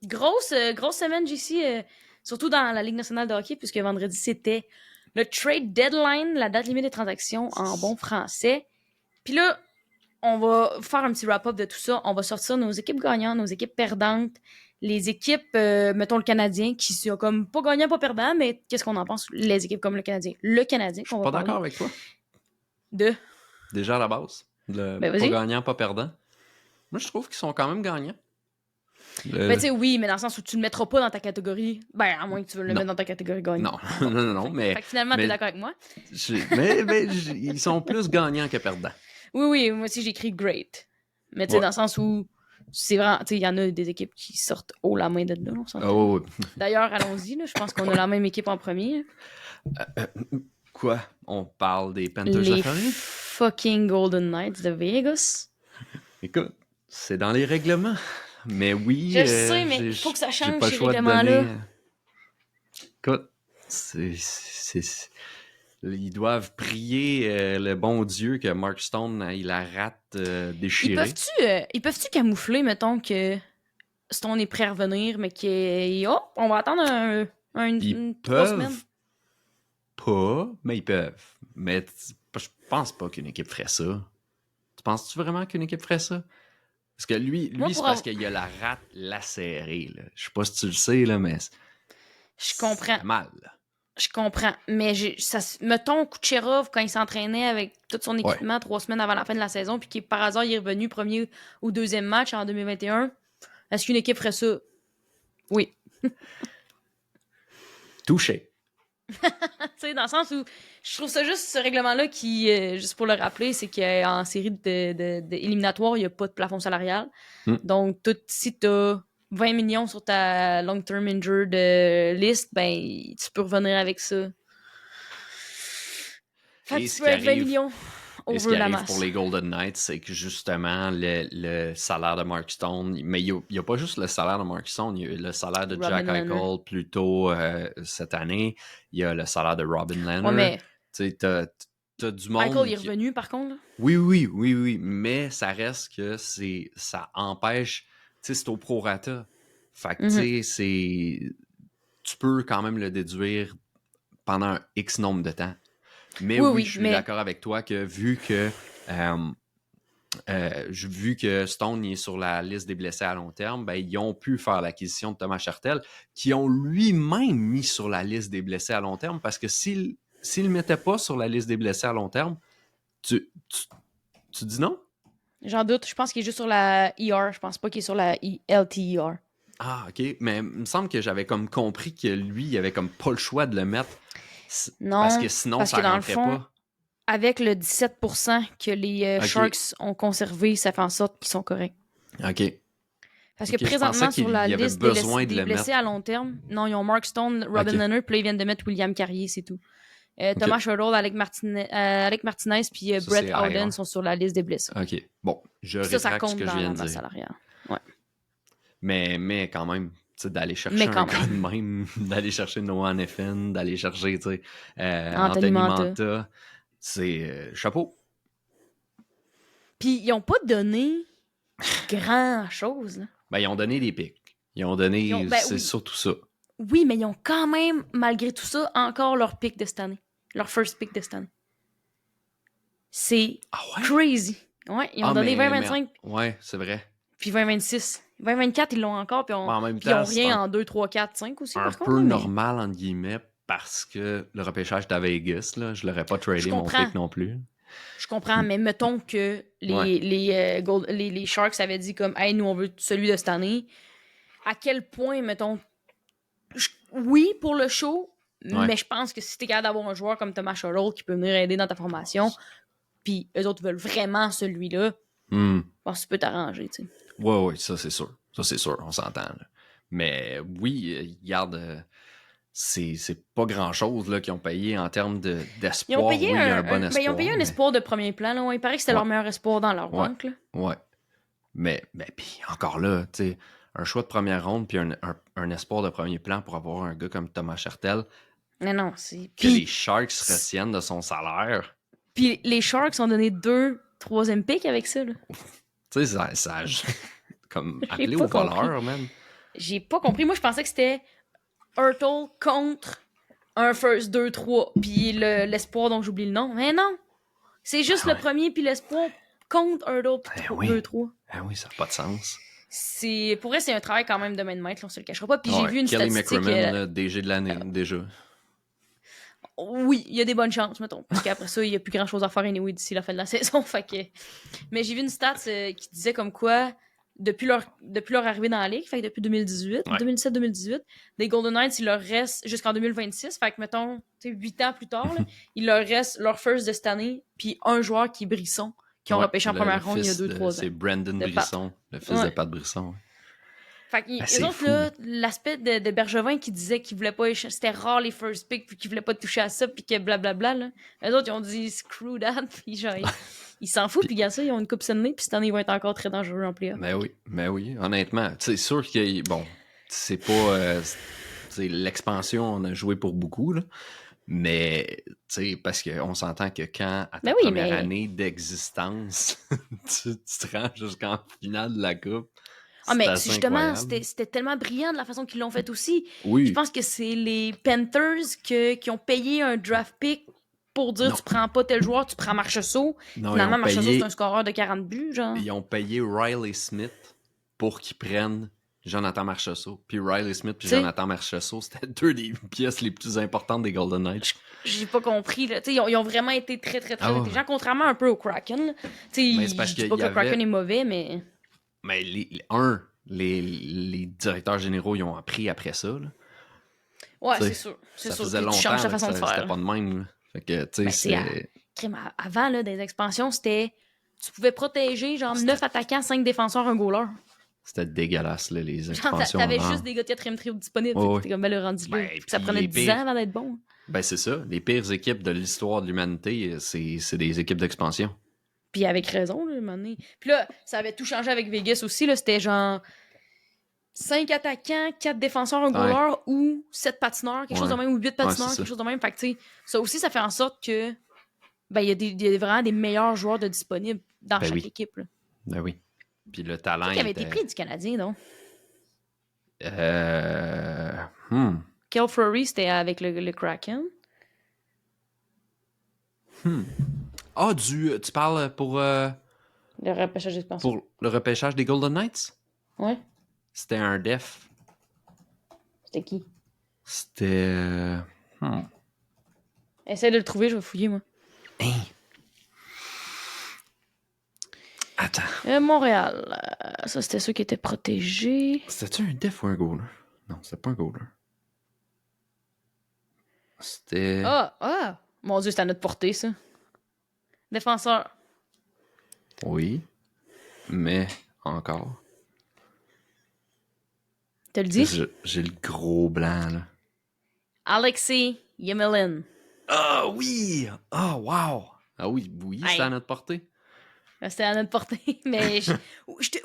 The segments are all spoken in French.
Grosse semaine, JC, surtout dans la Ligue nationale de hockey, puisque vendredi, c'était le trade deadline, la date limite des transactions en bon français. Puis là, on va faire un petit wrap-up de tout ça. On va sortir nos équipes gagnantes, nos équipes perdantes, les équipes, mettons le Canadien, qui sont comme pas gagnant, pas perdant, mais qu'est-ce qu'on en pense? Les équipes comme le Canadien. Le Canadien, qu'on va parler. Je suis pas d'accord avec toi. Déjà à la base. Pas gagnant, pas perdant. Moi, je trouve qu'ils sont quand même gagnants. Ben, tu sais, oui, mais dans le sens où tu ne le mettras pas dans ta catégorie. Ben, à moins que tu veux le mettre dans ta catégorie gagnant. Non, mais... Fait que finalement, t'es d'accord avec moi? Mais ils sont plus gagnants que perdants. Oui, moi aussi, j'écris great. Mais tu sais, dans le sens où c'est vraiment... Tu sais, il y en a des équipes qui sortent haut la main de là, on s'entend. Oui. D'ailleurs, allons-y, là, je pense qu'on a la même équipe en premier. Quoi? On parle des Panthers de Floride? Les fucking Golden Knights de Vegas. Écoute, c'est dans les règlements. Mais oui, je sais, mais il faut que ça change ces règlements-là. Écoute, ils doivent prier le bon Dieu que Mark Stone il la rate déchirée. Ils peuvent-tu camoufler, mettons, que Stone est prêt à revenir, mais on va attendre une 3 semaines? Pas, mais ils peuvent. Mais je pense pas qu'une équipe ferait ça. Tu penses-tu vraiment qu'une équipe ferait ça? Parce que lui c'est parce qu'il a la rate lacérée. Là. Je sais pas si tu le sais, là, mais je comprends. C'est mal. Je comprends. Mais mettons Kucherov, quand il s'entraînait avec tout son équipement 3 semaines avant la fin de la saison, puis par hasard, il est revenu premier ou deuxième match en 2021, est-ce qu'une équipe ferait ça? Oui. Touché. Tu sais, dans le sens où je trouve ça juste, ce règlement-là qui, juste pour le rappeler, c'est qu'en série éliminatoire, il n'y a pas de plafond salarial. Donc, si tu as 20 millions sur ta long-term injured list, ben, tu peux revenir avec ça. Fait que tu peux être 20 millions over ce qui arrive pour les Golden Knights, c'est que justement, le salaire de Mark Stone, mais il n'y a pas juste le salaire de Mark Stone, il y a le salaire de Jack Eichel plus tôt cette année, il y a le salaire de Robin Lehner. Ouais, mais t'as du monde... Eichel est revenu, par contre? Là? Oui, mais ça reste que ça empêche... Tu sais, c'est au prorata. Fait que, tu sais, tu peux quand même le déduire pendant un X nombre de temps. Mais oui, je suis d'accord avec toi que vu que Stone est sur la liste des blessés à long terme, ben, ils ont pu faire l'acquisition de Thomas Hertel, qui ont lui-même mis sur la liste des blessés à long terme, parce que s'il ne le mettait pas sur la liste des blessés à long terme, tu dis non? J'en doute. Je pense qu'il est juste sur la ER. Je pense pas qu'il est sur la LTER. Ah, OK. Mais il me semble que j'avais comme compris que lui, il avait comme pas le choix de le mettre. Non, parce que sinon, ça rentrait pas. Avec le 17% que les Sharks ont conservé, ça fait en sorte qu'ils sont corrects. OK. Parce que présentement, sur la liste des blessés à long terme, non, ils ont Mark Stone, Robin Lehner, puis là, ils viennent de mettre William Carrier, c'est tout. Thomas Sherrill, Alec Martinez puis Brett Howden sont sur la liste des blessés. OK. Bon, je rétracte ce que je viens de dire. Ouais. Mais quand même, d'aller chercher un gars de même, d'aller chercher Noah Neffen, d'aller chercher Anthony Manta, c'est chapeau. Puis ils n'ont pas donné grand-chose. Là. Ben, ils ont donné des pics. C'est surtout ça. Oui, mais ils ont quand même, malgré tout ça, encore leur pick de cette année. Leur first pick de cette année. C'est crazy. Ouais, ils ont donné 20-25. Ouais, c'est vrai. Puis 20-26. 20-24, ils l'ont encore, puis ils n'ont rien en 2, 3, 4, 5 aussi, par contre. Un peu normal, entre guillemets, parce que le repêchage à Vegas, là, je l'aurais pas tradé mon pick non plus. Je comprends, mais mettons que les Sharks avaient dit comme « Hey, nous, on veut celui de cette année. » À quel point, mettons... Oui, pour le show, mais je pense que si t'es capable d'avoir un joueur comme Thomas Sherrill qui peut venir aider dans ta formation, puis eux autres veulent vraiment celui-là, tu peux t'arranger, tu sais. Oui, ça c'est sûr. Ça c'est sûr, on s'entend. Là. Mais oui, regarde, c'est pas grand-chose là, qu'ils ont payé en termes d'espoir. Ils ont payé un bon espoir. Ils ont payé un espoir de premier plan. Là. Il paraît que c'était leur meilleur espoir dans leur banque. Ouais. Mais puis encore là, tu sais, un choix de première ronde puis un espoir de premier plan pour avoir un gars comme Thomas Hertel. Non, c'est... Que les Sharks retiennent de son salaire. Puis les Sharks ont donné 2 troisième picks avec ça. Tu sais, ça comme appelé au voleur, man. J'ai pas compris. Moi, je pensais que c'était Hurtle contre un First 2-3, puis l'espoir dont j'oublie le nom. Mais non! C'est juste le premier, puis l'espoir contre Hurtle, puis 2-3. Ah oui, ça n'a pas de sens. Pour vrai, c'est un travail quand même de main de maître, là, on se le cachera pas. Puis j'ai vu une Kelly statistique... McCrimmon, DG de l'année, déjà. Oui, il y a des bonnes chances, mettons. Parce qu'après ça, il n'y a plus grand-chose à faire anyway d'ici la fin de la saison. Fait que... Mais j'ai vu une stat qui disait comme quoi, depuis leur arrivée dans la ligue, fait que depuis 2017-2018, des Golden Knights, il leur reste jusqu'en 2026. Fait que, mettons, 8 ans plus tard, là, il leur reste leur first de cette année, puis un joueur qui est Brisson, qui ont repêché en première ronde il y a 2-3 ans. C'est Brandon Brisson, le fils de Pat Brisson. Fait que, autres, là, l'aspect de Bergevin qui disait qu'il voulait pas c'était rare les first picks, puis qu'il voulait pas toucher à ça, puis que blablabla, là. Eux autres, ils ont dit screw that, puis genre, ils s'en foutent, puis regarde ça, ils ont une coupe Stanley, puis cette année, ils vont être encore très dangereux en playoff. Mais oui, honnêtement. C'est sûr que, bon, c'est pas. L'expansion, on a joué pour beaucoup, là. Mais, tu sais, parce qu'on s'entend que quand, à ta première année d'existence, tu te rends jusqu'en finale de la coupe. Ah, mais justement, c'était tellement brillant de la façon qu'ils l'ont fait aussi. Oui. Je pense que c'est les Panthers qui ont payé un draft pick pour dire tu prends pas tel joueur, tu prends Marchessault. Finalement, Marchessault, c'est un scoreur de 40 buts, genre. Ils ont payé Riley Smith pour qu'ils prennent Jonathan Marchessault. Puis Riley Smith puis Jonathan Marchessault, c'était deux des pièces les plus importantes des Golden Knights. J'ai pas compris, là. Ils ont vraiment été très, très, très intelligents, contrairement un peu au Kraken. Je dis pas que le Kraken est mauvais, mais... Mais les directeurs généraux, ils ont appris après ça. Là. Ouais, c'est sûr. Ça faisait longtemps que ça, c'était pas de même. Là. Fait que, tu sais, avant, là, des expansions, c'était... Tu pouvais protéger, genre, 9 attaquants, 5 défenseurs, un goaler. C'était dégueulasse, là, les expansions. T'avais juste des gars de 4e trio disponibles. T'es comme, le rendu là. Ça prenait 10 ans avant d'être bon. Ben, c'est ça. Les pires équipes de l'histoire de l'humanité, c'est des équipes d'expansion. Puis avec raison, là, à un moment donné. Puis là, ça avait tout changé avec Vegas aussi. Là, c'était genre 5 attaquants, 4 défenseurs, un goaler ou 7 patineurs, quelque chose de même, ou 8 patineurs, quelque chose de même. Fait que, tu sais, ça aussi, ça fait en sorte que ben, il y a vraiment des meilleurs joueurs de disponibles dans chaque équipe. Là. Ben oui. Puis le talent. Qui avait été pris du Canadien, donc? Kel Fleury, c'était avec le Kraken. Ah, tu parles pour... Le repêchage d'expansion. Pour le repêchage des Golden Knights? Ouais. C'était un def. C'était qui? C'était... Essaye de le trouver, je vais fouiller, moi. Hein? Attends. Montréal. Ça, c'était ceux qui étaient protégés. C'était-tu un def ou un goaler? Non, c'était pas un goaler. C'était... Ah! Mon Dieu, c'était à notre portée, ça. Défenseur. Oui. Mais encore. Tu le dis? J'ai le gros blanc, là. Alexei Yemelin. Ah oui! Ah, wow! Ah oui, c'était à notre portée. C'était à notre portée, mais...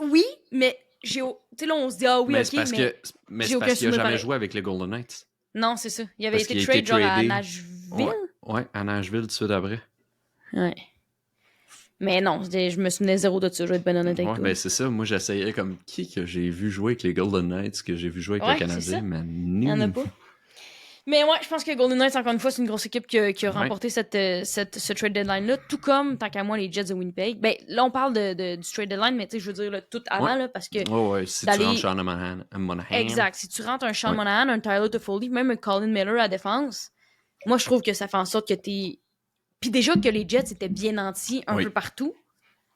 oui, mais j'ai... Tu sais, là, on se dit, ah oui, mais ok, c'est parce que, mais c'est parce qu'il n'a jamais joué avec les Golden Knights. Non, c'est ça. Il avait été trade genre à Nashville. Ouais, à Nashville tout de suite après. Ouais. Mais non, je me souvenais zéro de ça, je vais être ben honnête avec toi. Ben c'est ça, moi j'essayais comme qui que j'ai vu jouer avec les Golden Knights, que j'ai vu jouer avec le Canadien, mais il n'y en a pas. Mais ouais, je pense que Golden Knights, encore une fois, c'est une grosse équipe qui a remporté ce trade deadline-là, tout comme, tant qu'à moi, les Jets de Winnipeg. Ben là, on parle du trade deadline, mais tu sais, je veux dire, là, tout avant, là, parce que... Ouais, si tu rentres Sean Monahan. Exact, si tu rentres un Sean Monahan, un Tyler Toffoli, même un Colin Miller à la défense, moi, je trouve que ça fait en sorte que t'es... Puis déjà que les Jets étaient bien nantis un peu partout.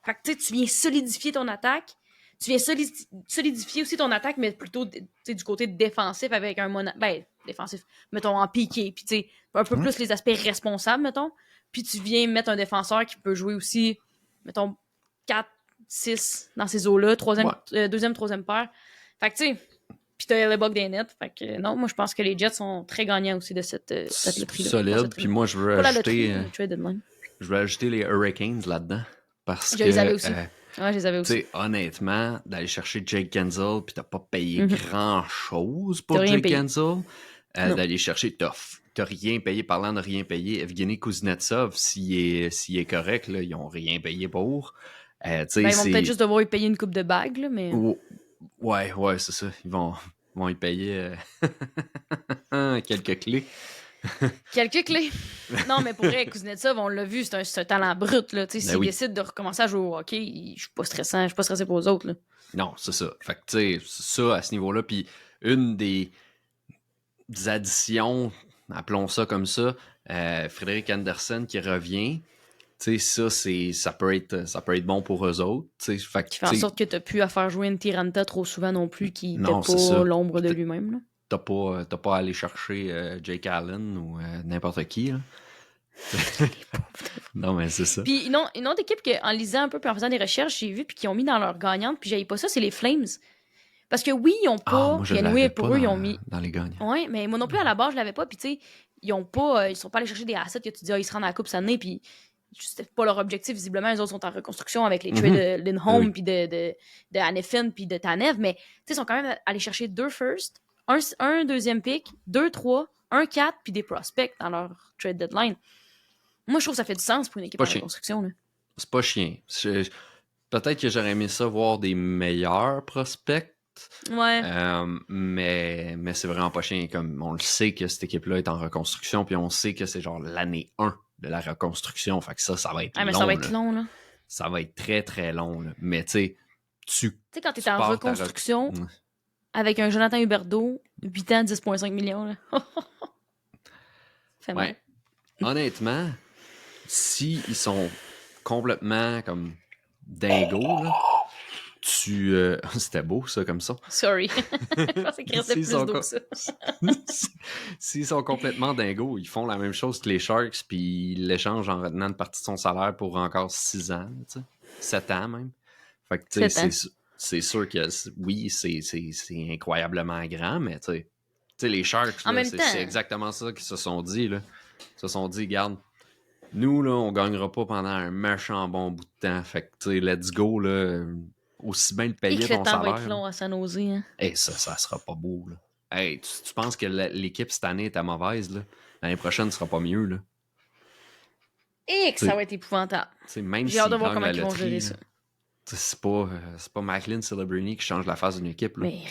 Fait que tu sais, tu viens solidifier ton attaque. Tu viens solidifier aussi ton attaque, mais plutôt du côté défensif avec un défensif, mettons, en piqué. Puis tu sais, un peu plus les aspects responsables, mettons. Puis tu viens mettre un défenseur qui peut jouer aussi, mettons, 4, 6 dans ces eaux-là, deuxième, troisième paire. Fait que tu sais, puis t'as les bugs des nets. Fait que non, moi je pense que les Jets sont très gagnants aussi de cette loterie-là. Solide. Puis moi je veux ajouter... je veux ajouter les Hurricanes là-dedans. Parce je les avais aussi. Ouais, je les avais aussi. Honnêtement, d'aller chercher Jake Gensel, puis t'as pas payé grand-chose pour Jake Gensel. D'aller chercher, t'as rien payé, parlant de rien payé. Evgeny Kuznetsov, s'il est correct, là, ils ont rien payé pour. Ils vont peut-être juste devoir y payer une coupe de bague, là, mais... Ouais, c'est ça. Ils vont... vont y payer quelques clés. Quelques clés. Non, mais pour vrai, Kuznetsov, on l'a vu, c'est un talent brut, là. Tu sais, Ben s'il oui. décide de recommencer à jouer au hockey, je suis pas stressé pour eux autres, là. Non, c'est ça. Fait que, tu sais, ça, à ce niveau-là, puis une des additions, appelons ça comme ça, Frédéric Andersen qui revient, tu sais, ça peut être bon pour eux autres, tu sais. Fait que, Qui fait en tu sais, sorte que t'as pu à faire jouer une Tiranta trop souvent non plus, qui non, pète c'est pas ça. l'ombre de Puis lui-même, là. t'as pas à aller chercher Jake Allen ou n'importe qui, là. Non, mais c'est ça. Puis une autre équipe que, en lisant un peu puis en faisant des recherches, j'ai vu puis qui ont mis dans leur gagnante, puis j'avais pas ça, c'est les Flames. Parce que oui, ils ont Ah, pas. moi, je Puis l'avais anyway, pas pour eux, ils ont mis. dans les gagnants. Ouais, mais moi non plus, à la base, je l'avais pas. Puis tu sais, ils ont pas. Ils sont pas allés chercher des assets que tu dis, ah, ils se rendent à la Coupe cette année. Puis c'était pas leur objectif, visiblement. Les autres sont en reconstruction avec les trades de Lindholm, Oui. puis de Hanifin, puis de Tanev. Mais tu sais, ils sont quand même allés chercher 2 first, un deuxième pick, 2, 3, un 4, puis des prospects dans leur trade deadline. Moi, je trouve que ça fait du sens pour une équipe en reconstruction. Là. C'est pas chien. Peut-être que j'aurais aimé ça voir des meilleurs prospects. Ouais. Mais c'est vraiment pas chien. Comme on le sait que cette équipe-là est en reconstruction, puis on sait que c'est genre l'année 1 de la reconstruction. Fait que ça va être long. Mais ça va être long, là. Ça va être très, très long. Là. Mais tu sais, quand t'es en reconstruction avec un Jonathan Huberdeau, 8 ans, 10,5 millions, là. Fait mal. Ouais. Honnêtement, si ils sont complètement comme dingos, là, c'était beau, ça, comme ça. Sorry. Je pensais qu'il restait plus d'eau que ça. S'ils sont complètement dingos, ils font la même chose que les Sharks, puis ils l'échangent en retenant une partie de son salaire pour encore 6 ans, tu sais. 7 ans même. Fait que, tu sais, c'est sûr que, oui, c'est incroyablement grand, mais tu sais, les Sharks, là, c'est exactement ça qu'ils se sont dit, là. Ils se sont dit, garde, nous, là, on gagnera pas pendant un méchant bon bout de temps. Fait que, tu sais, let's go, là. Aussi bien le payer ton salaire. Va être long à San Jose, hein. Hey, ça sera pas beau, là. Hey, tu penses que l'équipe cette année était mauvaise, là? L'année prochaine, ce sera pas mieux, là. Et que ça va être épouvantable. Même j'ai hâte de voir comment ils vont gérer ça. C'est pas Macklin Celebrini qui change la face d'une équipe, là. Mais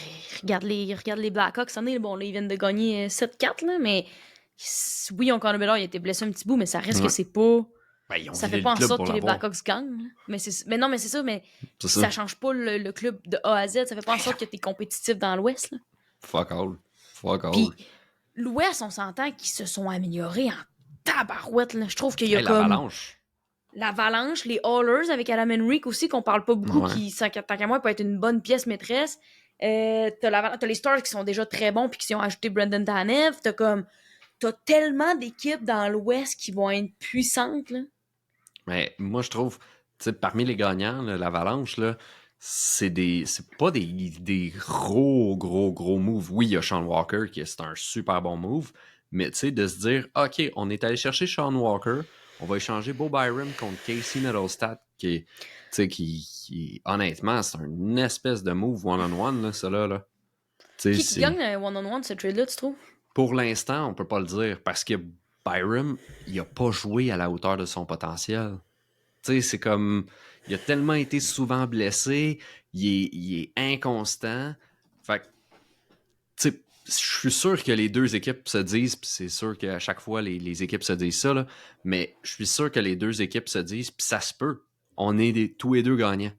regarde les Blackhawks cette année. Bon, là, ils viennent de gagner 7-4, là, mais oui, Connor Bedard, il a été blessé un petit bout, mais ça reste que c'est pas... ça fait pas en sorte que les Blackhawks gagnent. Mais non, mais c'est ça, mais ça change pas le club de A à Z. Ça fait pas en sorte que t'es compétitif dans l'Ouest. Là. Fuck all. Puis l'Ouest, on s'entend qu'ils se sont améliorés en tabarouette. Là. Je trouve qu'il y a comme... L'Avalanche, les Oilers avec Adam Henrique aussi, qu'on parle pas beaucoup, qui, tant qu'à moi, peut être une bonne pièce maîtresse. T'as les Stars qui sont déjà très bons puis qui ont ajouté Brendan Tanev. T'as tellement d'équipes dans l'Ouest qui vont être puissantes, là. Mais moi, je trouve, tu sais, parmi les gagnants, là, l'Avalanche, là, c'est pas des gros moves. Oui, il y a Sean Walker, qui est un super bon move, mais tu sais, de se dire, OK, on est allé chercher Sean Walker, on va échanger Bo Byram contre Casey Nettlestadt, qui honnêtement, c'est une espèce de move one-on-one, là, ça là. Qui gagne un one-on-one, ce trade-là, tu trouves? Pour l'instant, on peut pas le dire, parce que Byram, il a pas joué à la hauteur de son potentiel. Tu sais, c'est comme... Il a tellement été souvent blessé, il est inconstant. Fait que, tu sais, je suis sûr que les deux équipes se disent, puis c'est sûr qu'à chaque fois, les équipes se disent ça, là, mais je suis sûr que les deux équipes se disent, puis ça se peut, on est tous les deux gagnants.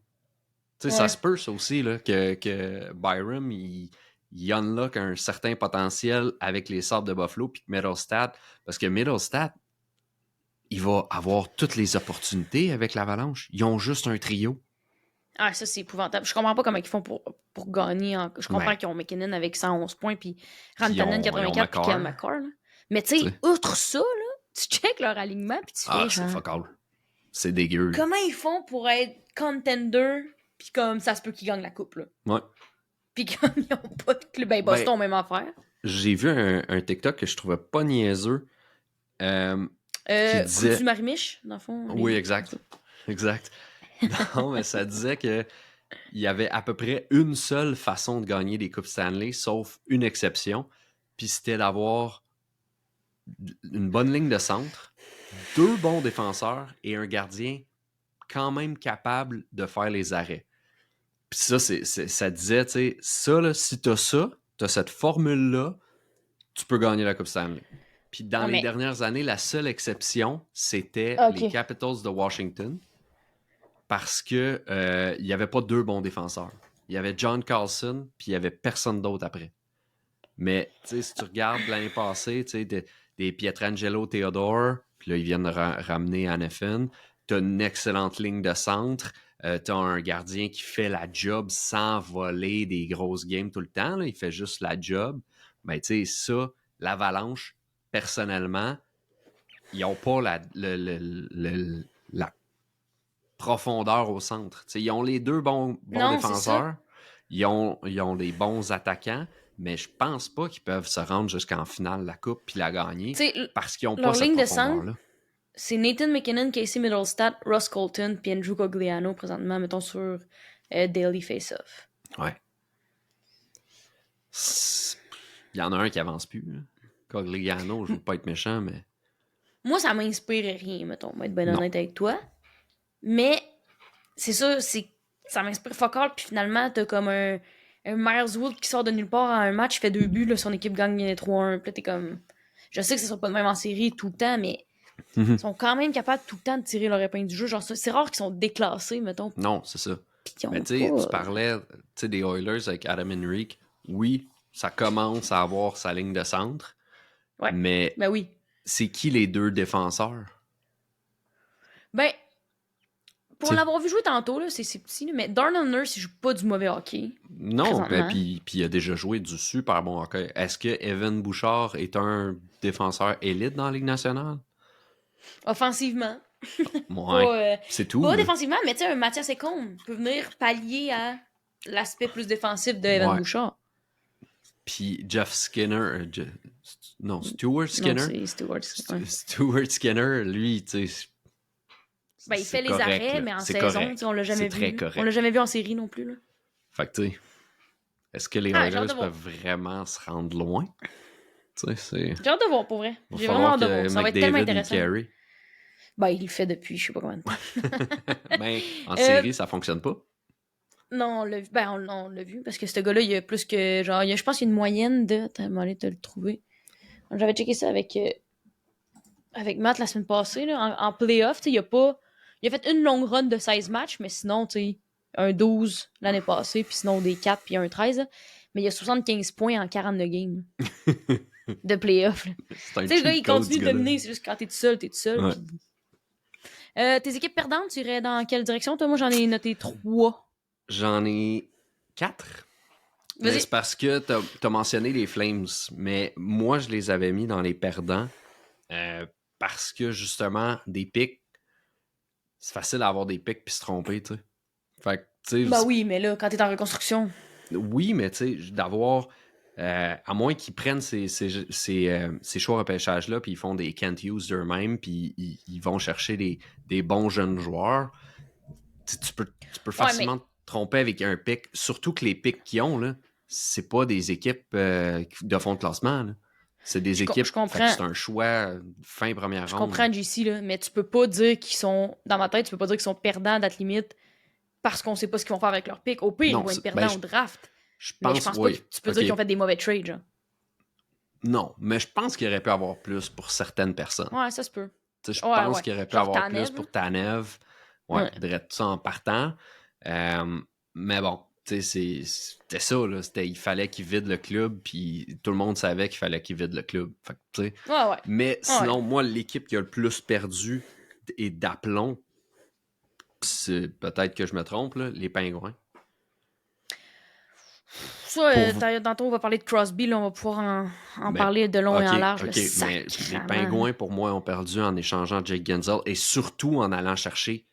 Tu sais, ça se peut, ça aussi, là, que Byram, il unlock un certain potentiel avec les Sabres de Buffalo, puis Middlestat, parce que Middlestat, il va avoir toutes les opportunités avec l'Avalanche. Ils ont juste un trio. Ah, ça, c'est épouvantable. Je comprends pas comment ils font pour gagner. Je comprends qu'ils ont McKinnon avec 111 points, puis Rantanen 84, puis Kel McCarr. Mais tu sais, outre ça, là, tu checkes leur alignement, puis tu fais c'est fuck all. C'est dégueu. Là. Comment ils font pour être contender, puis comme ça se peut qu'ils gagnent la coupe, là? Ouais. Puis comme ils ont pas de club, Boston, même affaire. J'ai vu un TikTok que je trouvais pas niaiseux. Qui disait... du Marie-Mich, dans le fond. Oui, exact. Non, mais ça disait que il y avait à peu près une seule façon de gagner des Coupes Stanley, sauf une exception, puis c'était d'avoir une bonne ligne de centre, 2 bons défenseurs et un gardien quand même capable de faire les arrêts. Puis ça, ça disait, tu sais, ça, là, si t'as ça, t'as cette formule-là, tu peux gagner la Coupe Stanley. Puis dans les mais... dernières années, la seule exception, c'était les Capitals de Washington, parce que il n'y avait pas 2 bons défenseurs. Il y avait John Carlson, puis il n'y avait personne d'autre après. Mais si tu regardes l'année passée, des Pietrangelo Theodore, puis là, ils viennent de ramener Hanifin. Tu as une excellente ligne de centre. Tu as un gardien qui fait la job sans voler des grosses games tout le temps. Là. Il fait juste la job. Ben, tu sais, ça, l'Avalanche, personnellement, ils n'ont pas la profondeur au centre. T'sais, ils ont les 2 bons défenseurs. Ils ont les bons attaquants. Mais je pense pas qu'ils peuvent se rendre jusqu'en finale de la Coupe puis la gagner parce qu'ils n'ont pas cette profondeur-là. C'est Nathan McKinnon, Casey Middlestat, Ross Colton puis Andrew Cogliano présentement, mettons, sur Daily Face-Off. Ouais. Il y en a un qui avance plus. Là. Cogliano, je veux pas être méchant, mais... Moi, ça m'inspire rien, mettons, pour être bien honnête avec toi. Mais, c'est ça, ça m'inspire fuck all, puis finalement, t'as comme un Myles Wood qui sort de nulle part en un match, fait 2 buts, là, son équipe gagne 3-1, puis là, t'es comme... Je sais que ça sera pas de même en série tout le temps, mais ils sont quand même capables tout le temps de tirer leur épingle du jeu. Genre, c'est rare qu'ils sont déclassés, mettons. Non, c'est ça. Mais tu sais, tu parlais des Oilers avec Adam Henrique. Oui, ça commence à avoir sa ligne de centre. Ouais. Mais oui. C'est qui les 2 défenseurs? Ben, pour l'avoir vu jouer tantôt, là, c'est petit, mais Darnell Nurse, il joue pas du mauvais hockey. Non, puis il a déjà joué du super bon hockey. Est-ce que Evan Bouchard est un défenseur élite dans la Ligue nationale? Offensivement. Ouais, c'est tout. Pas défensivement, mais tu sais, un Mathias Ekholm peut venir pallier à l'aspect plus défensif de Evan Bouchard. Puis Jeff Skinner... Stuart Skinner. Non, c'est Stuart Skinner. Stuart Skinner, lui, tu sais... Ben, il fait les arrêts, mais en saison, on l'a jamais vu. Très correct. On l'a jamais vu en série non plus. Là. Fait que, tu sais, est-ce que les Oilers peuvent vraiment se rendre loin? J'ai hâte de voir, pour vrai. J'ai vraiment hâte de voir. Ça va être tellement intéressant. Ben, il le fait depuis je sais pas combien de temps. Ben, en série, ça fonctionne pas. Non, on l'a vu. Ben, on l'a vu, parce que ce gars-là, il a plus que... Genre, je pense qu'il y a une moyenne de... Attends, je vais aller te le trouver. J'avais checké ça avec Matt la semaine passée, là, en playoff, tu sais, il a pas... Il a fait une longue run de 16 matchs, mais sinon, tu sais, un 12 l'année passée, puis sinon des 4 puis un 13. Là. Mais il a 75 points en 42 games de playoff. Tu sais, le gars, il continue de dominer, c'est juste que quand t'es tout seul, t'es tout seul. Ouais. Puis... tes équipes perdantes, tu irais dans quelle direction? Toi, moi, j'en ai noté 3. J'en ai 4. C'est parce que t'as mentionné les Flames, mais moi, je les avais mis dans les perdants parce que, justement, des pics, c'est facile d'avoir des pics puis se tromper, tu sais. Fait que, tu sais... Bah oui, mais là, quand t'es en reconstruction... Oui, mais tu sais, d'avoir... à moins qu'ils prennent ces choix repêchage-là puis ils font des can't use d'eux-mêmes puis ils vont chercher des bons jeunes joueurs, tu peux facilement te tromper avec un pic. Surtout que les pics qu'ils ont, là, c'est pas des équipes de fond de classement, là. C'est des équipes... Je comprends. C'est un choix fin première ronde. Je comprends, JC, là, mais tu peux pas dire qu'ils sont... Dans ma tête, tu peux pas dire qu'ils sont perdants à date limite parce qu'on sait pas ce qu'ils vont faire avec leur pick. Au pire, ils vont être perdants au draft. Je pense pas que tu peux dire qu'ils ont fait des mauvais trades, genre. Non, mais je pense qu'il aurait pu avoir plus pour certaines personnes. Ouais, ça se peut. Je pense qu'il aurait pu avoir plus pour Tanev. Ouais, dirait tout ça en partant. Mais bon, c'était ça, là. Il fallait qu'il vide le club, puis tout le monde savait qu'il fallait qu'il vide le club. Fait que, ouais. Mais sinon, moi, l'équipe qui a le plus perdu et d'aplomb, c'est peut-être que je me trompe, là, les Pingouins. Ça, tantôt, on va parler de Crosby, là, on va pouvoir en parler de long et en large. Mais les Pingouins, pour moi, ont perdu en échangeant Jake Gensel et surtout en allant chercher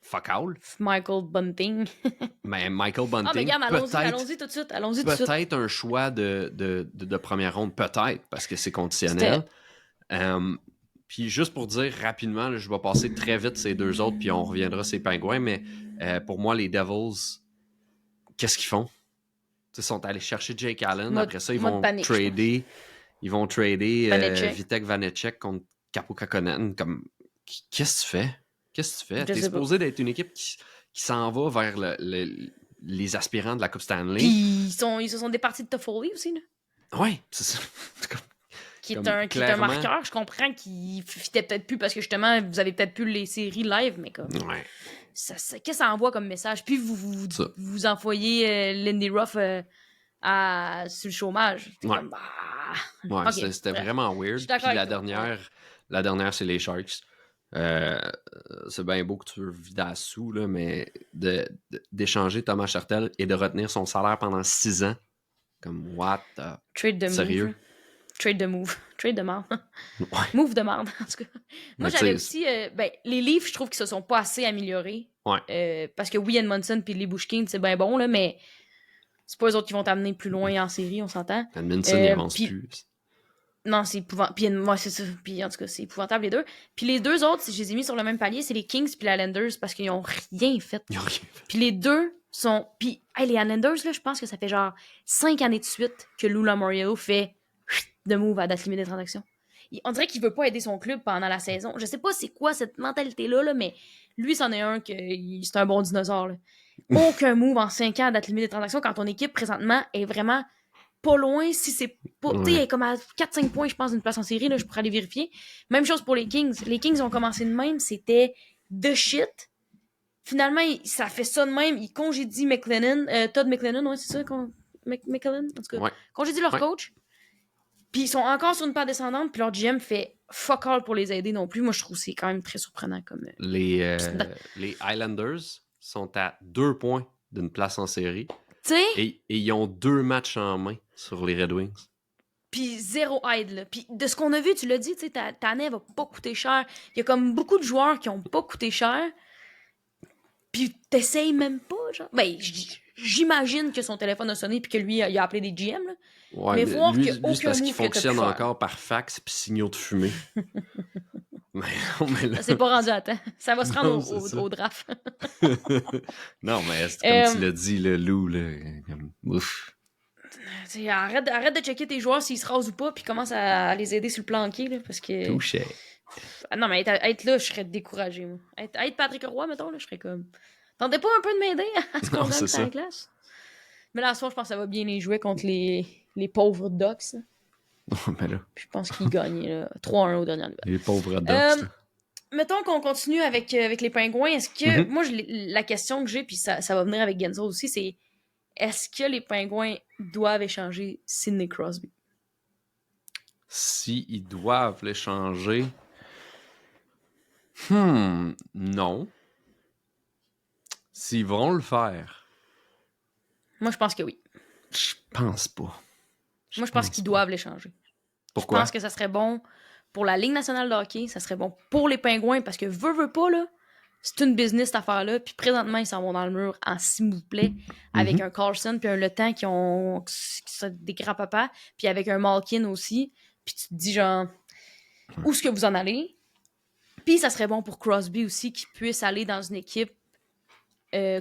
fuck all. Michael Bunting. Mais Michael Bunting, mais regarde, allons-y tout de suite. Peut-être un choix de première ronde, peut-être, parce que c'est conditionnel. Puis juste pour dire rapidement, là, je vais passer très vite ces 2 autres, puis on reviendra ces Pingouins, mais pour moi, les Devils, qu'est-ce qu'ils font? Ils sont allés chercher Jake Allen. Après ça, ils vont trader Vitek Vanecek contre Kaapo Kähkönen. Comme, qu'est-ce que tu fais? T'es supposé d'être une équipe qui s'en va vers les aspirants de la Coupe Stanley. Puis ils se sont départis de Toffoli aussi, là. Ouais, c'est ça. Qui est Comme un clairement- marqueur. Je comprends qu'il fitait peut-être plus parce que justement, vous avez peut-être plus les séries live, mais comme. Ouais. Qu'est-ce que ça envoie comme message? Puis Ça. vous envoyez Lindy Ruff sur le chômage. C'est Ouais. comme, bah. Ouais, Ok, c'était bref. vraiment Je weird. suis d'accord Puis avec toi. la dernière, c'est les Sharks. C'est bien beau que tu veux vider à sous, là, mais d'échanger Thomas Churtel et de retenir son salaire pendant 6 ans, comme what the... Trade de Sérieux? move. Trade de move. Trade de marde. Ouais. Move de marde, en tout cas. Moi, Mais j'avais tu sais, aussi... les Leafs, je trouve qu'ils se sont pas assez améliorés. Ouais. Parce que oui, Edmondson puis les Bushkin, c'est bien bon, là, mais c'est pas eux autres qui vont t'amener plus loin en série, on s'entend. Edmondson, il avance puis- plus. Non, c'est épouvantable. Puis moi, c'est ça. Puis en tout cas, c'est épouvantable les deux. Puis les deux autres, si je les ai mis sur le même palier, c'est les Kings puis les Islanders parce qu'ils ont rien fait. Ils ont rien fait. Puis les deux sont... Puis les Islanders, là, je pense que ça fait genre 5 années de suite que Lou Lamoriello fait de move à date limite des transactions. On dirait qu'il veut pas aider son club pendant la saison. Je sais pas c'est quoi cette mentalité-là, là, mais lui, c'en est un que c'est un bon dinosaure. Là. Aucun move en 5 ans à date limite des transactions quand ton équipe, présentement, est vraiment pas loin. Si c'est pas... Tu sais, elle est comme à 4-5 points, je pense, d'une place en série. Là, je pourrais aller vérifier. Même chose pour les Kings. Les Kings ont commencé de même. C'était de shit. Finalement, ça fait ça de même. Ils congédient McLennan. Todd McLennan, ouais, c'est ça? McLennan, en tout cas. Ouais. Congédient leur coach. Puis ils sont encore sur une pente descendante. Puis leur GM fait fuck all pour les aider non plus. Moi, je trouve que c'est quand même très surprenant. Comme Les Islanders sont à 2 points d'une place en série. Tu sais? Et ils ont 2 matchs en main sur les Red Wings. Puis zéro aide, là. Puis de ce qu'on a vu, tu l'as dit, tu sais, ta année va pas coûter cher. Il y a comme beaucoup de joueurs qui ont pas coûté cher. Puis t'essayes même pas, genre. Ben, j'imagine que son téléphone a sonné puis que lui, il a appelé des GM, là. Ouais, Mais voir lui, qu'il y a lui, c'est aucun parce qu'il move que t'as pu fonctionne faire. encore par fax puis signaux de fumée. mais non, mais là... Ça s'est pas rendu à temps. Ça va se rendre Non, c'est ça. au draft. Non, mais c'est comme tu l'as dit, le loup, là. Comme... Ouf. T'sais, arrête de checker tes joueurs s'ils se rasent ou pas, puis commence à les aider sur le planqué, là, parce que... Touché. Ah non, mais être là, je serais découragé, moi. Être Patrick Roy, mettons, là, je serais comme... Tentez pas un peu de m'aider à ce qu'on gagne sur la glace? Mais là, ce soir, je pense que ça va bien les jouer contre les pauvres Ducks. Ben là. Puis je pense qu'ils gagnent 3-1 aux dernières nouvelles. Les pauvres Ducks. Mettons qu'on continue avec les Pingouins. Est-ce que... Moi, la question que j'ai, puis ça va venir avec Genzo aussi, c'est... Est-ce que les Pingouins doivent échanger Sidney Crosby? S'ils doivent l'échanger... Non. S'ils vont le faire... Moi, je pense que oui. Je pense pas. Moi, je pense qu'ils doivent l'échanger. Pourquoi? Je pense que ça serait bon pour la Ligue nationale de hockey, ça serait bon pour les Pingouins, parce que veut pas, là, c'est une business, cette affaire-là, puis présentement, ils s'en vont dans le mur en s'il vous plaît, avec un Carlson, puis un Le Temps qui sont des grands-papas, puis avec un Malkin aussi, puis tu te dis, genre, où est-ce que vous en allez? Puis ça serait bon pour Crosby aussi, qu'il puisse aller dans une équipe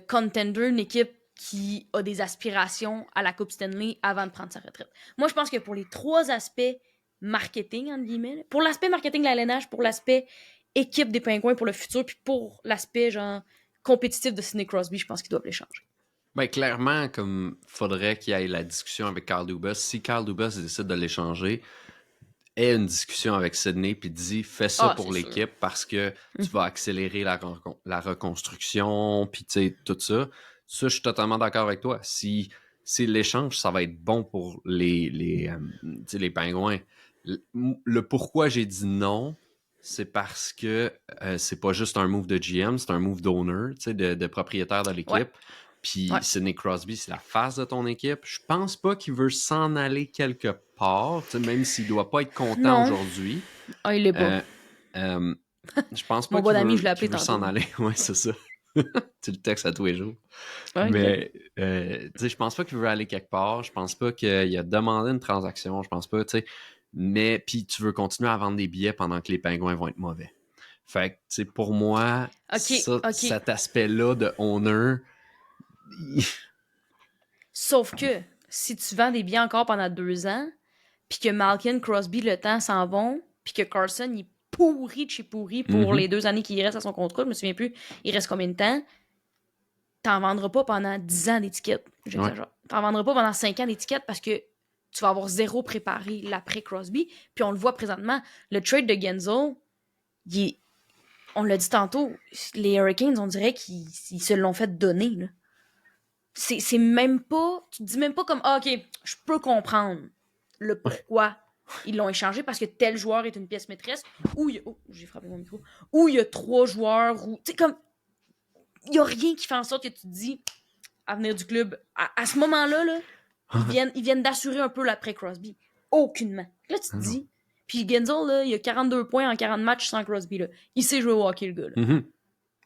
contender, une équipe qui a des aspirations à la Coupe Stanley avant de prendre sa retraite. Moi, je pense que pour les 3 aspects marketing, entre guillemets, là, pour l'aspect marketing de la LNH, pour l'aspect équipe des Pingouins pour le futur, puis pour l'aspect genre compétitif de Sidney Crosby, je pense qu'ils doivent l'échanger. Ben, clairement, comme faudrait qu'il y ait la discussion avec Carl Dubas. Si Carl Dubas décide de l'échanger, ait une discussion avec Sidney puis dit fais ça pour l'équipe parce que tu vas accélérer la reconstruction puis tu sais tout ça. Ça, je suis totalement d'accord avec toi. Si l'échange, ça va être bon pour les Pingouins. Le pourquoi j'ai dit non, c'est parce que c'est pas juste un move de GM, c'est un move d'owner, de propriétaire de l'équipe. Ouais. Puis Sidney Crosby, c'est la face de ton équipe. Je pense pas qu'il veut s'en aller quelque part, même s'il doit pas être content aujourd'hui. Ah, il l'est pas. Je pense pas qu'il veut s'en aller. Ouais, c'est ça. Tu le textes à tous les jours. Ouais, mais je pense pas qu'il veut aller quelque part. Je pense pas qu'il a demandé une transaction. Je pense pas, tu sais. Mais puis tu veux continuer à vendre des billets pendant que les Pingouins vont être mauvais. Fait que, tu sais, pour moi, cet aspect-là de owner... Sauf que si tu vends des billets encore pendant 2 ans, puis que Malkin, Crosby, Le Temps s'en vont, puis que Carlson, il est pourri de chez pourri pour les 2 années qu'il reste à son contrat, je me souviens plus, il reste combien de temps? t'en vendras pas pendant 10 ans d'étiquette. J'exagère. T'en vendras pas pendant 5 ans d'étiquette parce que tu vas avoir zéro préparé l'après Crosby. Puis on le voit présentement, le trade de Genzo, on l'a dit tantôt, les Hurricanes, on dirait qu'ils se l'ont fait donner. Là. C'est même pas... Tu te dis même pas comme, ah, OK, je peux comprendre le pourquoi ils l'ont échangé parce que tel joueur est une pièce maîtresse ou j'ai frappé mon micro. Ou il y a 3 joueurs ou... Tu sais, comme... Il y a rien qui fait en sorte que tu te dis, avenir du club, à ce moment-là, là, ils viennent d'assurer un peu l'après Crosby. Aucunement. Là, tu te dis... Puis Genzel, là, il a 42 points en 40 matchs sans Crosby. Là. Il sait jouer au hockey, le gars. Là.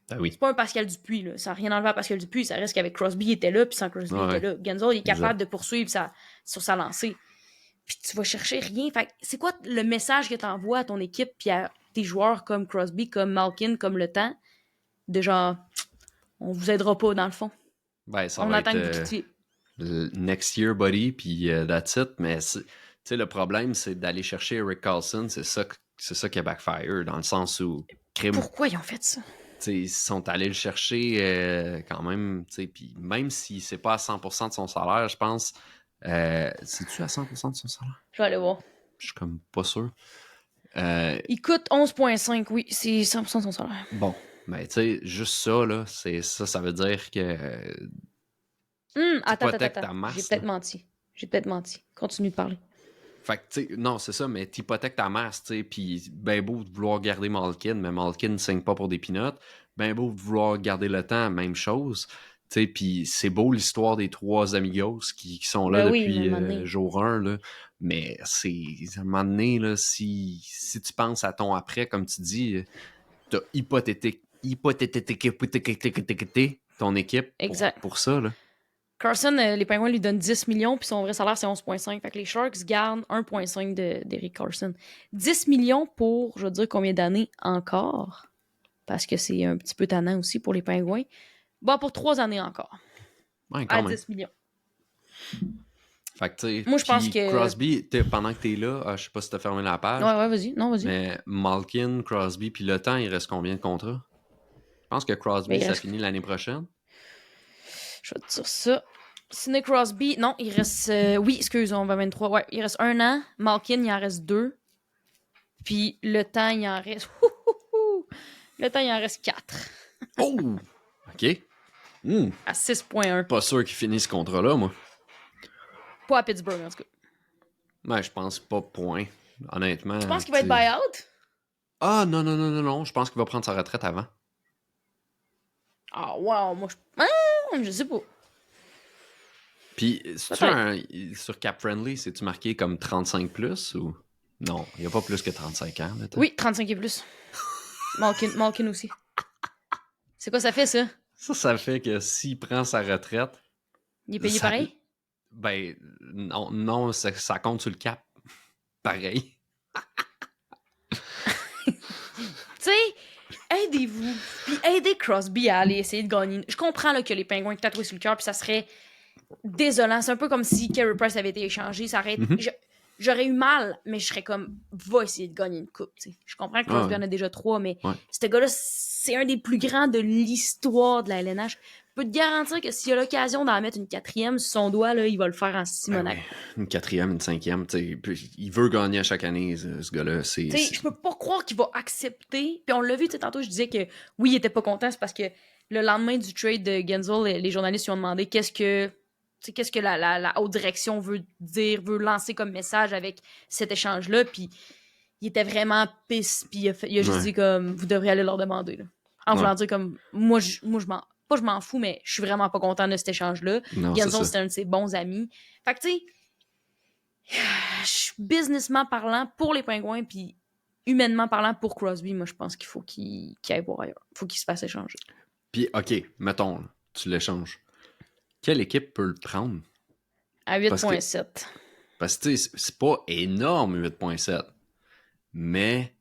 Ben oui. C'est pas un Pascal Dupuis. Là. Ça n'a rien enlevé à Pascal Dupuis. Ça reste qu'avec Crosby, il était là, puis sans Crosby, il était là. Genzel, il est capable de poursuivre sur sa lancée. Puis tu vas chercher rien. Fait c'est quoi le message que tu envoies à ton équipe puis à tes joueurs comme Crosby, comme Malkin, comme Le Temps, de genre, on vous aidera pas dans le fond. Ben, ça on va attend être, que vous quittiez. Next year, buddy, puis that's it. Mais le problème, c'est d'aller chercher Erik Karlsson. C'est ça qui a backfire, dans le sens où... Pourquoi ils ont fait ça? Ils sont allés le chercher quand même, puis même si c'est pas à 100% de son salaire, je pense... c'est-tu à 100% de son salaire? Je vais aller voir. Je suis comme pas sûr. Il coûte 11,5, oui, c'est 100% de son salaire. Bon, ben tu sais, juste ça, là, ça veut dire que... Attends. ta masse. J'ai peut-être menti. Continue de parler. Fait que, tu sais, non, c'est ça, mais t'hypothèques ta masse, tu sais, puis ben beau de vouloir garder Malkin, mais Malkin ne signe pas pour des peanuts. Ben beau de vouloir garder Le Temps, même chose. Tu sais, puis c'est beau l'histoire des 3 amigos qui sont là depuis jour 1, là. Mais c'est, à un moment donné, là, si tu penses à ton après, comme tu dis, t'as hypothétiqué ton équipe pour ça, là. Carson, les Penguins lui donnent 10 millions, puis son vrai salaire, c'est 11,5. Fait que les Sharks gardent 1,5 d'Erik Karlsson. 10 millions pour, je veux dire, combien d'années encore? Parce que c'est un petit peu tannant aussi pour les Penguins. Bon, pour 3 années encore. Ouais, à 10 millions. Fait que, tu sais, moi, je pense que... Crosby, pendant que t'es là, je sais pas si t'as fermé la page. Ouais, vas-y. Non, vas-y. Mais Malkin, Crosby, puis Le Temps, il reste combien de contrats? Je pense que Crosby, ça finit l'année prochaine. Je vais te dire ça. Sidney Crosby, non, il reste... oui, excuse, on va 23. Ouais, il reste 1 an. Malkin, il en reste 2. Puis Le Temps, il en reste... Le Temps, il en reste 4. Oh! OK. À 6,1. Pas sûr qu'il finisse ce contrat-là, moi. Pas à Pittsburgh, en tout cas. Mais je pense pas, point. Honnêtement. Tu penses qu'il va être buy-out? Ah, non. Je pense qu'il va prendre sa retraite avant. Ah, wow. Moi, je sais pas. Puis, sur Cap Friendly, c'est-tu marqué comme 35 plus ou... Non, il n'y a pas plus que 35 ans. Là, oui, 35 et plus. Malkin aussi. C'est quoi ça fait, ça? Ça fait que s'il prend sa retraite... Il est payé pareil? Ben, non, ça compte sur le cap. Pareil. Tu sais, aidez-vous. Puis aidez Crosby à aller essayer de gagner. Je comprends là, que les Pingouins tatoués sur le cœur, puis ça serait désolant. C'est un peu comme si Carey Price avait été échangé. Ça aurait... J'aurais eu mal, mais je serais comme, va essayer de gagner une coupe. T'sais. Je comprends que Crosby en a déjà 3, mais ce gars-là, c'est un des plus grands de l'histoire de la LNH. Je peux te garantir que s'il a l'occasion d'en mettre une 4e sur son doigt, là, il va le faire en Simonac. Une 4e, une 5e. Il veut gagner à chaque année, ce gars-là. Je peux pas croire qu'il va accepter. Puis on l'a vu, tantôt, je disais que oui, il était pas content. C'est parce que le lendemain du trade de Genzel, les journalistes lui ont demandé qu'est-ce que la haute direction veut lancer comme message avec cet échange-là. Puis il était vraiment pisse. Puis il a juste dit comme, vous devriez aller leur demander. Là. En voulant dire comme, moi je m'en fous, mais je suis vraiment pas content de cet échange-là. Genzel, c'était un de ses bons amis. Fait que tu sais, businessment parlant pour les Pingouins, puis humainement parlant pour Crosby, moi je pense qu'il faut qu'il aille voir ailleurs. Il faut qu'il se fasse échanger. Puis ok, mettons, là, tu l'échanges. Quelle équipe peut le prendre? À 8,7. Parce que c'est pas énorme 8,7. Mais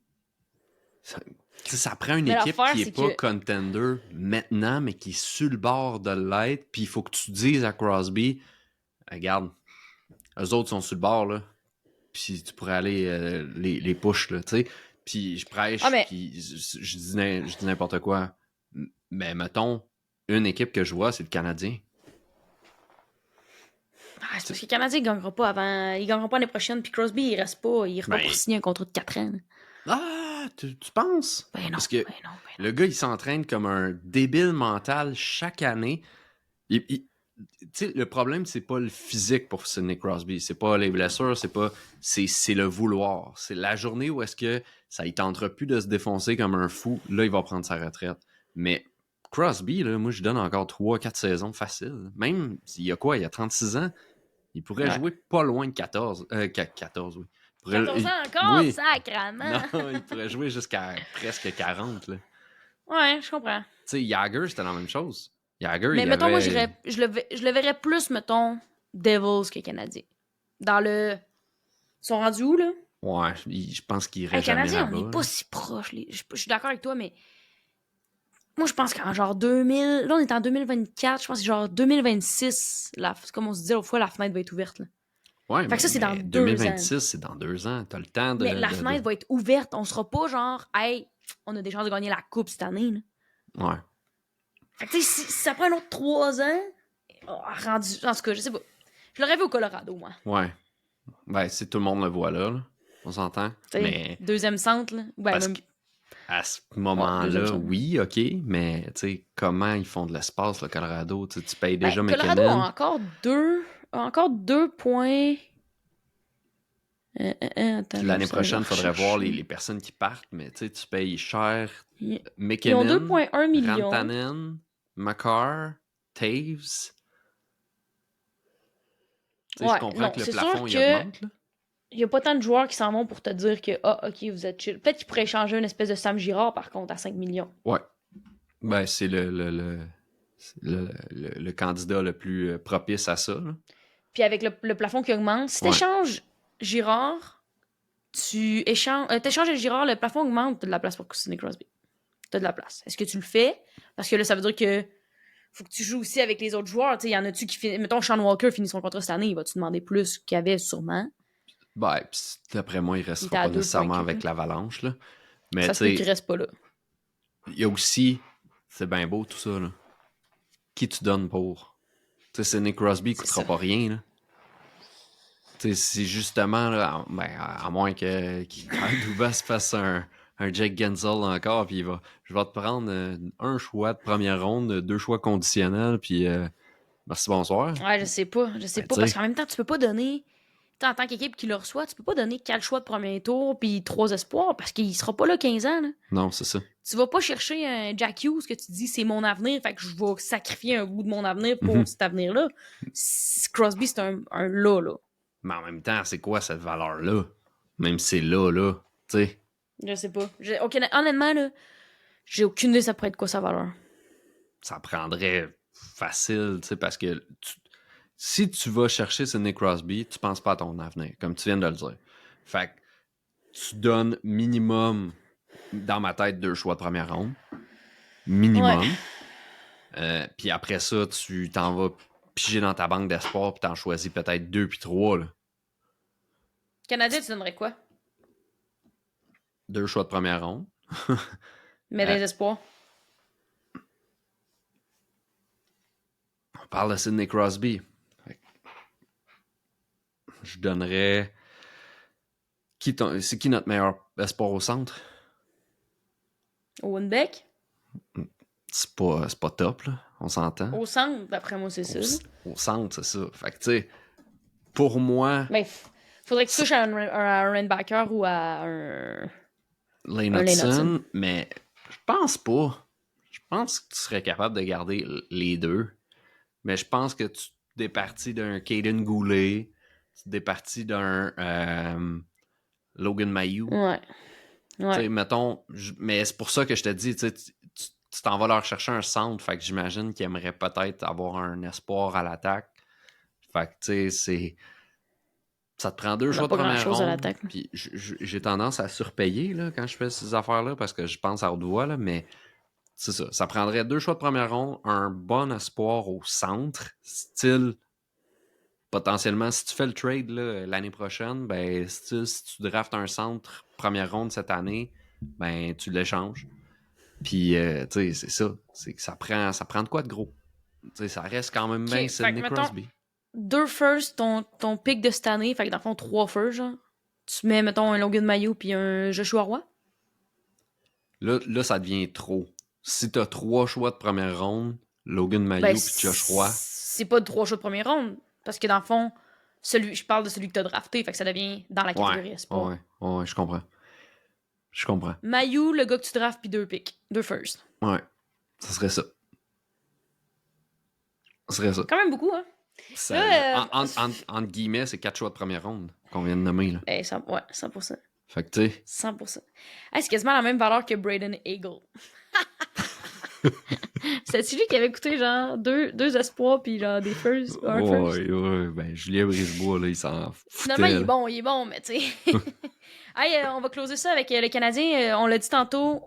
ça prend une équipe qui est pas contender maintenant, mais qui est sur le bord de l'être. Puis il faut que tu dises à Crosby, regarde, eux autres sont sur le bord, là. Puis tu pourrais aller les push, là, tu sais. Puis je prêche, puis je dis n'importe quoi. Mais mettons, une équipe que je vois, c'est le Canadien. Ah, c'est parce que le Canadien ne gagnera pas avant. Il gagnera pas l'année prochaine, puis Crosby, il reste pas. Il repart Ben, pour signer un contrat de 4 ans. ah, tu penses? Ben non, Parce que ben non, ben non. le gars, il s'entraîne comme un débile mental chaque année. Tu sais, le problème, c'est pas le physique pour Sidney Crosby. C'est pas les blessures, c'est le vouloir. C'est la journée où est-ce que ça il tentera plus de se défoncer comme un fou. Là, il va prendre sa retraite. Mais Crosby, là, moi, je donne encore 3-4 saisons faciles. Même, il y a quoi? Il y a 36 ans. Il pourrait jouer pas loin de 14. 14, oui. 14 ans encore, Oui. sacrement! Non, il pourrait jouer jusqu'à presque 40. Là. Tu Ouais, je comprends. sais, Jagger, c'était la même chose. Jagger, Mais il mettons, moi, avait... je le verrais plus, mettons, Devils que Canadien. Dans le. Ils sont rendus où, là? Ouais, je pense qu'il irait Hey, jamais Canadien, on là-bas. n'est pas Là. si proches. Je suis d'accord avec toi, mais. Moi, je pense qu'en genre 2000. Là, on est en 2024. Je pense que genre 2026. Comme on se disait l'autre fois, la fenêtre va être ouverte. Là. Ouais, Fait que ça, c'est dans mais 2 ans. 2026, c'est dans 2 ans. T'as le temps Mais la de... fenêtre va être ouverte. On sera pas genre, hey, on a des chances de gagner la coupe cette année. Là. Ouais. Fait que tu sais, si ça prend un autre 3 ans, rendu. En tout cas, je sais pas. Je l'aurais vu au Colorado, moi. Ouais. Ben, si tout le monde le voit là. On s'entend. T'sais, Mais deuxième centre, là. Ouais, parce même. qu'à ce Ouais, deuxième moment-là, centre. oui, OK, mais tu sais, comment ils font de l'espace, le Colorado? Tu payes Ben, déjà Colorado McKinnon. a encore 2 points. Attends, Puis je l'année vais prochaine, il faudrait voir rechercher. les personnes qui partent, mais tu payes cher Ils ont McKinnon, 2,1 millions. Rantanen, Makar, Taves. Tu sais, je Ouais, comprends non, que le c'est plafond, sûr il que augmente, là. il y a pas tant de joueurs qui s'en vont pour te dire que, ah, ok, vous êtes chill. Peut-être qu'ils pourraient échanger une espèce de Sam Girard, par contre, à 5 millions. Ouais. Ben, c'est le candidat le plus propice à ça, là. Puis avec le plafond qui augmente, si Ouais. t'échanges Girard, t'échanges le Girard, le plafond augmente, t'as de la place pour Sidney Crosby. T'as de la place. Est-ce que tu le fais? Parce que là, ça veut dire que faut que tu joues aussi avec les autres joueurs. Il y en a-tu qui finissent. Mettons, Sean Walker finit son contrat cette année, il va-tu demander plus qu'il y avait sûrement? Ben, pis d'après moi, il Il était restera à pas 2 points nécessairement quelques, là. avec l'Avalanche, là. Mais Ça tu se peut qu'il sais, reste pas là. il y a aussi, c'est bien beau tout ça, là. Qui tu donnes pour? Tu sais, Sidney Crosby, il C'est coûtera ça. pas rien, là. Tu sais, si justement, là, à moins que Dubas fasse un Jake Gensel encore, puis je vais te prendre un choix de première ronde, 2 choix conditionnels, puis merci, bonsoir. Ouais, je sais pas. Je sais Ben, pas. tu Parce sais, qu'en même temps, tu peux pas donner. T'sais, en tant qu'équipe qui le reçoit, tu peux pas donner 4 choix de premier tour puis 3 espoirs parce qu'il sera pas là 15 ans. Là. non, c'est ça. Tu vas pas chercher un Jack Hughes que tu dis c'est mon avenir, fait que je vais sacrifier un bout de mon avenir Mhm. pour cet avenir-là. Crosby, c'est un là, là. Mais en même temps, c'est quoi cette valeur-là? Même si c'est là, tu sais. Je sais pas. Honnêtement, là, j'ai aucune idée ça pourrait être quoi sa valeur. Ça prendrait facile, tu sais, parce que si tu vas chercher Sidney Crosby, tu penses pas à ton avenir, comme tu viens de le dire. Fait que tu donnes minimum, dans ma tête, 2 choix de première ronde. Ouais. Minimum. Puis après ça, tu t'en vas piger dans ta banque d'espoir puis t'en choisis peut-être 2 puis 3. Là. Canadien, tu donnerais quoi? 2 choix de première ronde. Mais Euh, des espoirs. on parle de Sidney Crosby. Je donnerais... C'est qui notre meilleur espoir au centre? Owen Beck? C'est pas top, là. On s'entend. Au centre, d'après moi, c'est ça. Au centre, c'est ça. Fait que, tu sais, pour moi, Mais faudrait que tu touches à un Rainbacker ou à un Lane Lane Hudson, Hudson. mais je pense pas. Je pense que tu serais capable de garder les deux. Mais je pense que tu départis d'un Caden Goulet, tu départis d'un Logan Mayou. Ouais. Tu sais, Ouais. mettons, mais c'est pour ça que je te dis, tu t'en vas leur chercher un centre, fait que j'imagine qu'ils aimeraient peut-être avoir un espoir à l'attaque. Fait que, tu sais, ça te prend 2 On n'a choix de pas première grand-chose à ronde, l'attaque. puis j'ai tendance à surpayer là, quand je fais ces affaires-là, parce que je pense à haute voix, là, mais c'est ça. Ça prendrait 2 choix de première ronde, un bon espoir au centre, style, potentiellement, si tu fais le trade là, l'année prochaine, ben, style, si tu draftes un centre première ronde cette année, ben, tu l'échanges. Puis, tu sais, c'est ça. C'est que ça prend de quoi de gros. Tu sais, ça reste quand même bien Ok, Sidney fait que, Crosby. 2 firsts, ton pick de cette année, fait que dans le fond, 3 firsts, genre. Tu mets, mettons, un Logan Mayo puis un Joshua Roy. Là, ça devient trop. Si t'as 3 choix de première ronde, Logan Ben, Mayo puis Josh Roy, c'est pas de 3 choix de première ronde. Parce que dans le fond, je parle de celui que t'as drafté, fait que ça devient dans la catégorie espoir. ouais, je comprends. Je comprends. Mayu, le gars que tu draftes, puis 2 picks. 2 firsts. Ouais, ça serait ça. Ça serait ça. Quand même beaucoup, hein? Ça, Là, entre guillemets, c'est 4 choix de première ronde qu'on vient de nommer. Là. Ben, ouais, 100%. Fait que, tu sais, 100%. Hey, c'est quasiment la même valeur que Braden Eagle. C'est celui qui avait coûté genre deux espoirs puis genre des firsts. Un first. ouais, ben Julien Brisebois, là, il s'en foutait. Finalement, il est bon, mais tu sais. Hey, on va closer ça avec le Canadien. On l'a dit tantôt,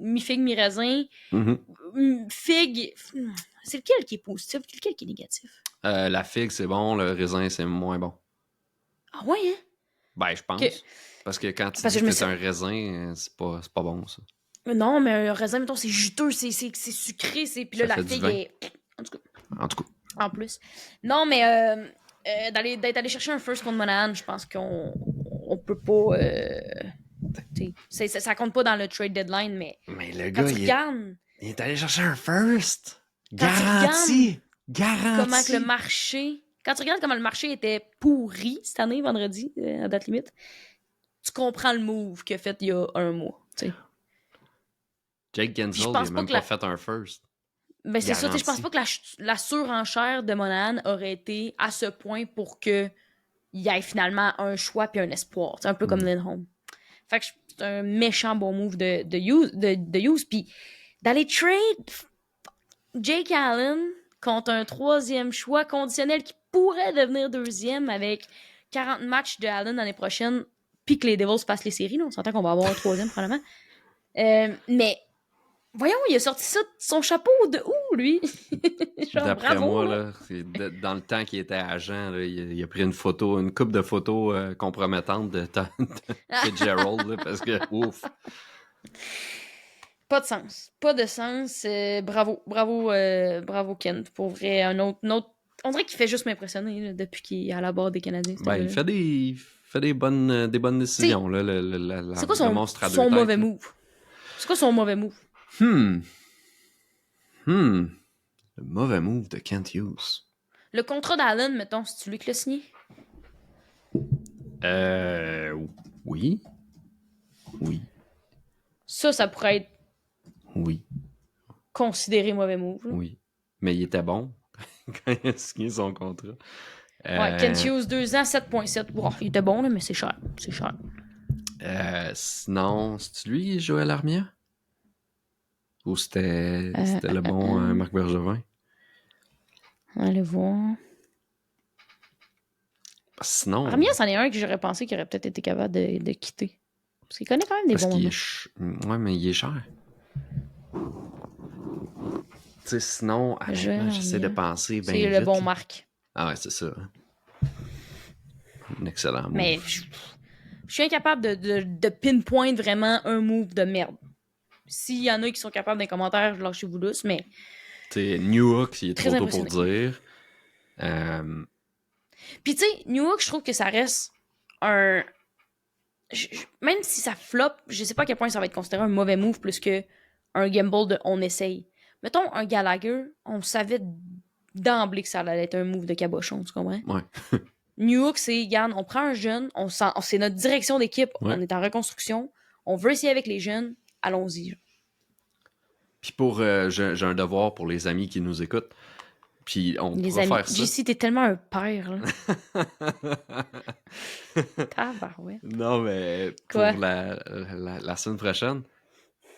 mi-figue, mi-raisin. Figue, c'est lequel qui est positif, lequel qui est négatif? La figue, c'est bon, le raisin, c'est moins bon. Ah ouais, hein? Ben, je pense. Que- Parce que quand tu Parce dis que que je c'est me un raisin, c'est pas bon, ça. Non, mais un raisin, mettons, c'est juteux, c'est sucré, puis là, Ça la fait du figue vin. est... En tout cas, En tout cas. en plus. Non, mais d'être allé chercher un first contre Monahan, je pense qu'on peut pas... ça compte pas dans le trade deadline, mais Mais le quand gars, tu regardes il est allé chercher un first. Quand tu Garanti. comment que le marché... Quand tu regardes comment le marché était pourri cette année, vendredi, à date limite, tu comprends le move qu'il a fait il y a un mois, tu sais. Jake Gensel, il pense a pas même que pas la- fait un first. Ben c'est ça, tu sais, je pense Garanti. pas que la surenchère de Monahan aurait été à ce point pour que il y ait finalement un choix puis un espoir. C'est un peu comme Lindholm. Fait que c'est un méchant bon move de Hughes. Puis d'aller trade Jake Allen contre un troisième choix conditionnel qui pourrait devenir deuxième avec 40 matchs de Allen l'année prochaine, puis que les Devils passent les séries. Là. On s'entend qu'on va avoir un troisième probablement. Mais voyons, il a sorti ça de son chapeau de où, lui? Genre, D'après bravo, moi, là. là, dans le temps qu'il était agent, là, il a pris une coupe de photos compromettantes de Gerald, là, parce que, ouf. Pas de sens. Pas de sens. Bravo, Ken. Pour vrai, un autre... On dirait qu'il fait juste m'impressionner là, depuis qu'il est à la barre des Canadiens. Ben, il fait des bonnes décisions, là, C'est quoi le monstre à deux son têtes, mauvais là. move? C'est quoi son mauvais move? Le mauvais move de Kent Hughes. Le contrat d'Allen, mettons, c'est-tu lui qui l'a signé? Oui. Oui. Ça pourrait être Oui. considéré mauvais move. Là. Oui. Mais il était bon quand il a signé son contrat. Ouais, Kent Hughes, 2 ans, 7.7. Wow, il était bon, là, mais c'est cher. C'est cher. Sinon, c'est-tu lui, Joël Armia? Ou c'était le bon Marc Bergevin? Allez voir. Sinon... Armia, c'en est un que j'aurais pensé qu'il aurait peut-être été capable de quitter. Parce qu'il connaît quand même des Parce bons qu'il noms. Ouais, mais il est cher. Tu sais, sinon, j'essaie de penser bien C'est vite. le bon Marc. Ah ouais, c'est ça. Un excellent move. Mais je suis incapable de pinpoint vraiment un move de merde. S'il y en a qui sont capables dans les commentaires, lâchez-vous douce, mais... Tu sais, New Hook, il est Très trop tôt pour impressionné. dire. Puis tu sais, New York, je trouve que ça reste un... Même si ça flop, je sais pas à quel point ça va être considéré un mauvais move plus que un gamble de on essaye. Mettons un Gallagher, on savait d'emblée que ça allait être un move de cabochon, tu comprends? Ouais. New York, c'est, regarde, on prend un jeune, c'est notre direction d'équipe, Ouais. on est en reconstruction, on veut essayer avec les jeunes, allons-y. Puis j'ai un devoir pour les amis qui nous écoutent. Puis on Les pourra amis, faire ça. JC, t'es tellement un père, là. Tabarouette. Non, mais Quoi? pour la semaine prochaine,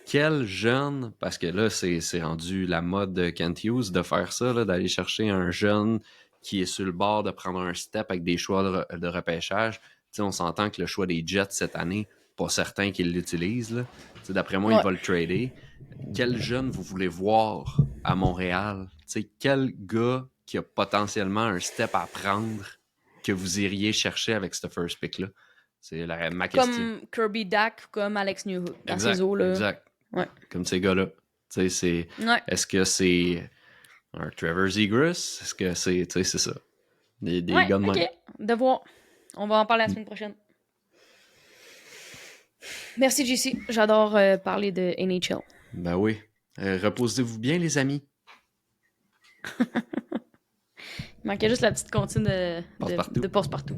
quel jeune, parce que là, c'est rendu la mode de Kent Hughes de faire ça, là, d'aller chercher un jeune qui est sur le bord de prendre un step avec des choix de repêchage. Tu sais, on s'entend que le choix des Jets cette année, pas certain qu'ils l'utilisent. Là. Tu sais, d'après moi, il va le trader. Quel jeune vous voulez voir à Montréal? Tu sais, quel gars qui a potentiellement un step à prendre que vous iriez chercher avec ce first pick-là? C'est ma question. Comme Kirby Dak, comme Alex Newhook, dans Exact, ces eaux-là. exact. Ouais. Comme ces gars-là. Tu sais, Ouais. est-ce que c'est un Trevor Zegras? Est-ce que c'est, tu sais, c'est ça. Des Ouais, gars de ok. même. De voir. On va en parler la semaine prochaine. Merci, JC. J'adore parler de NHL. Ben oui. Reposez-vous bien, les amis. Il manquait juste la petite comptine Passe partout. de passe-partout.